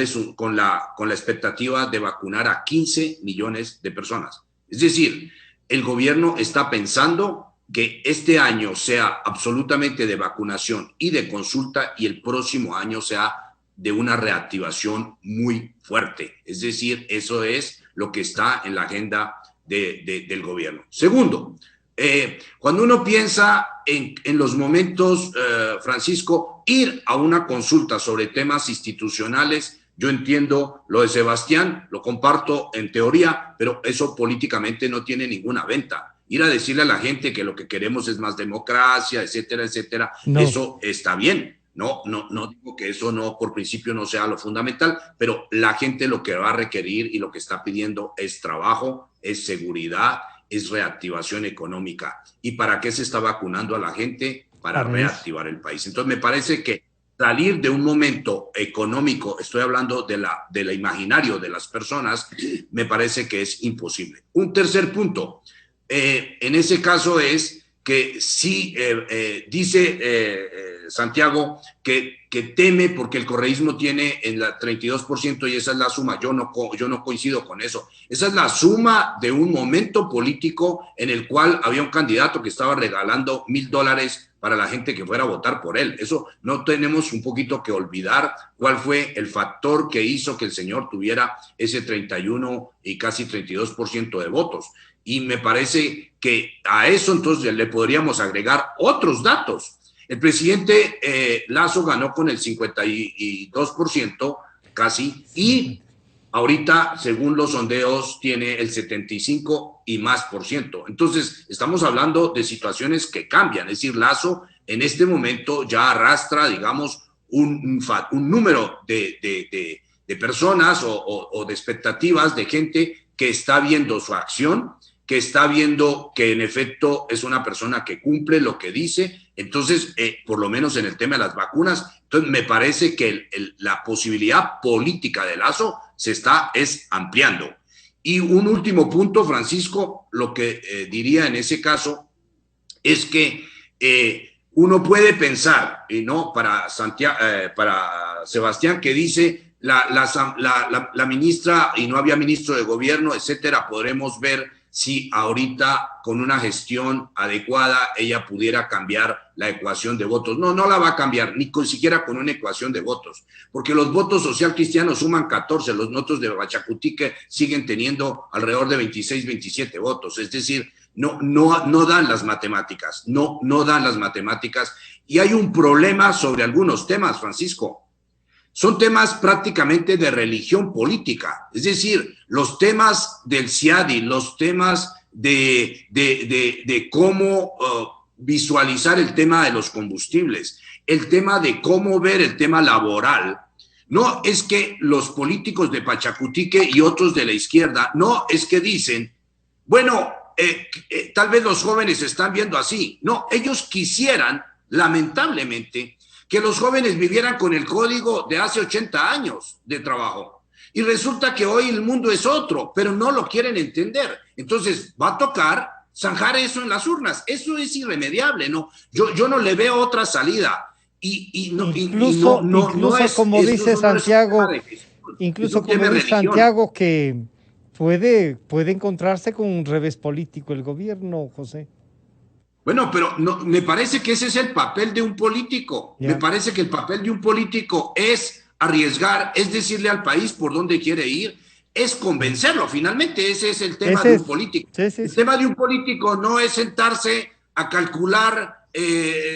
expectativa de vacunar a 15 millones de personas. Es decir, el gobierno está pensando que este año sea absolutamente de vacunación y de consulta y el próximo año sea de una reactivación muy fuerte. Es decir, eso es lo que está en la agenda del gobierno. Segundo, cuando uno piensa en los momentos, Francisco, ir a una consulta sobre temas institucionales, yo entiendo lo de Sebastián, lo comparto en teoría, pero eso políticamente no tiene ninguna venta. Ir a decirle a la gente que lo que queremos es más democracia, etcétera, etcétera, no. Eso está bien. No digo que eso no, por principio no sea lo fundamental, pero la gente lo que va a requerir y lo que está pidiendo es trabajo, es seguridad, es reactivación económica. ¿Y para qué se está vacunando a la gente? Para reactivar el país. Entonces me parece que salir de un momento económico, estoy hablando de la imaginario de las personas, me parece que es imposible. Un tercer punto, en ese caso es que sí dice Santiago que teme porque el correísmo tiene en la 32% y esa es la suma. Yo no coincido con eso. Esa es la suma de un momento político en el cual había un candidato que estaba regalando $1,000 para la gente que fuera a votar por él. Eso no tenemos un poquito que olvidar cuál fue el factor que hizo que el señor tuviera ese 31 y casi 32% de votos. Y me parece que a eso entonces le podríamos agregar otros datos. El presidente Lasso ganó con el 52% casi y ahorita, según los sondeos, tiene el 75 y más por ciento. Entonces, estamos hablando de situaciones que cambian. Es decir, Lasso en este momento ya arrastra, digamos, un número de personas o de expectativas de gente que está viendo su acción, que está viendo que en efecto es una persona que cumple lo que dice. Entonces, por lo menos en el tema de las vacunas, entonces me parece que la posibilidad política de Lasso es ampliando. Y un último punto, Francisco, lo que diría en ese caso es que uno puede pensar, ¿no? Para Sebastián, que dice la ministra y no había ministro de gobierno, etcétera, podremos ver si ahorita con una gestión adecuada ella pudiera cambiar la ecuación de votos. No la va a cambiar, ni siquiera con una ecuación de votos, porque los votos social cristianos suman 14, los votos de Pachacutique siguen teniendo alrededor de 26, 27 votos, es decir, no dan las matemáticas, no dan las matemáticas, y hay un problema sobre algunos temas, Francisco. Son temas prácticamente de religión política, es decir, los temas del CIADI, los temas de cómo visualizar el tema de los combustibles, el tema de cómo ver el tema laboral. No es que los políticos de Pachacutique y otros de la izquierda, no es que dicen, bueno, tal vez los jóvenes están viendo así. No, ellos quisieran, lamentablemente, que los jóvenes vivieran con el código de hace 80 años de trabajo. Y resulta que hoy el mundo es otro, pero no lo quieren entender. Entonces va a tocar zanjar eso en las urnas. Eso es irremediable, ¿no? Yo no le veo otra salida. Incluso como dice Santiago, que puede encontrarse con un revés político el gobierno, José. Bueno, pero no, me parece que ese es el papel de un político. Me parece que el papel de un político es arriesgar, es decirle al país por dónde quiere ir, es convencerlo. Finalmente ese es el tema de un político. El tema de un político no es sentarse a calcular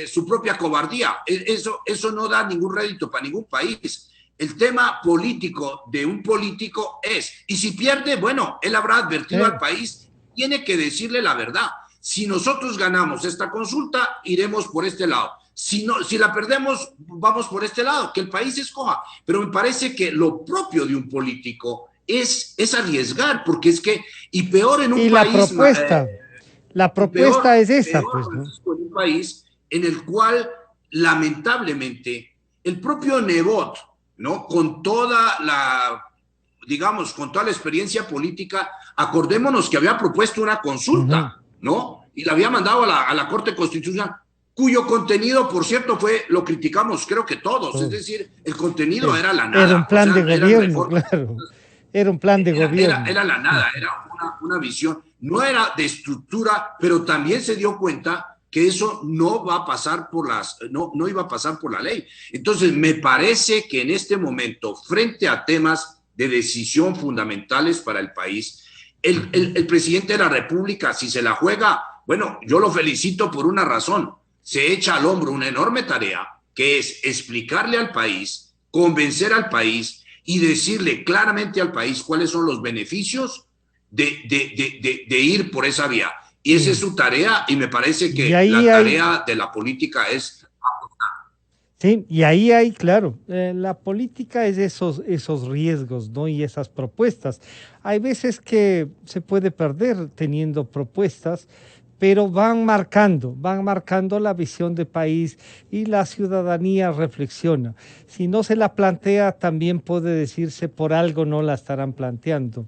su propia cobardía. Eso no da ningún rédito para ningún país. El tema político de un político es, y si pierde, bueno, él habrá advertido al país, tiene que decirle la verdad. Si nosotros ganamos esta consulta, iremos por este lado. Si la perdemos, vamos por este lado, que el país escoja. Pero me parece que lo propio de un político es arriesgar, porque es que, y peor en un país... La propuesta es esa, pues, ¿no? En un país en el cual, lamentablemente, el propio Nebot, ¿no? Con toda la experiencia política, acordémonos que había propuesto una consulta, ¿no? Y la había mandado a la Corte Constitucional, cuyo contenido, por cierto, lo criticamos, creo que todos, es decir, el contenido era la nada. Era un plan de gobierno, claro. Era un plan de gobierno. Era la nada, era una visión, no era de estructura, pero también se dio cuenta que eso no va a pasar no iba a pasar por la ley. Entonces, me parece que en este momento, frente a temas de decisión fundamentales para el país, el presidente de la República, si se la juega, bueno, yo lo felicito por una razón. Se echa al hombro una enorme tarea, que es explicarle al país, convencer al país y decirle claramente al país cuáles son los beneficios de ir por esa vía. Y esa es su tarea, y me parece que la tarea de la política es aportar. Sí, y ahí hay, claro, la política es esos riesgos, ¿no? Y esas propuestas. Hay veces que se puede perder teniendo propuestas, pero van marcando la visión de país y la ciudadanía reflexiona. Si no se la plantea, también puede decirse por algo no la estarán planteando.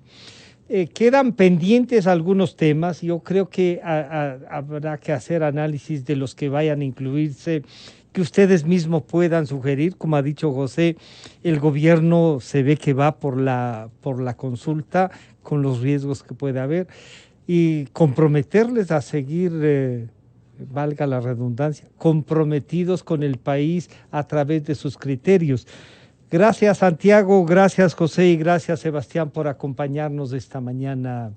Quedan pendientes algunos temas. Yo creo que habrá que hacer análisis de los que vayan a incluirse, que ustedes mismos puedan sugerir. Como ha dicho José, el gobierno se ve que va por la consulta con los riesgos que puede haber y comprometerles a seguir, valga la redundancia, comprometidos con el país a través de sus criterios. Gracias, Santiago, gracias, José, y gracias, Sebastián, por acompañarnos esta mañana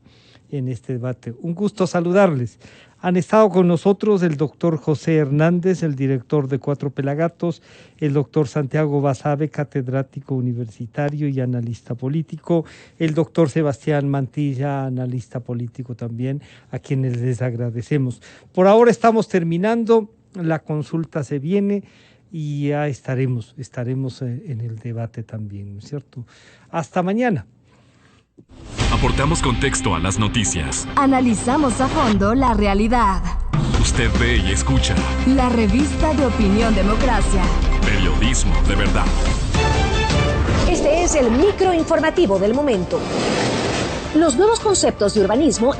en este debate. Un gusto saludarles. Han estado con nosotros el doctor José Hernández, el director de Cuatro Pelagatos, el doctor Santiago Basabe, catedrático universitario y analista político, el doctor Sebastián Mantilla, analista político también, a quienes les agradecemos. Por ahora estamos terminando, la consulta se viene y ya estaremos en el debate también, ¿no es cierto? Hasta mañana. Aportamos contexto a las noticias. Analizamos a fondo la realidad. Usted ve y escucha. La revista de Opinión Democracia. Periodismo de verdad. Este es el microinformativo del momento. Los nuevos conceptos de urbanismo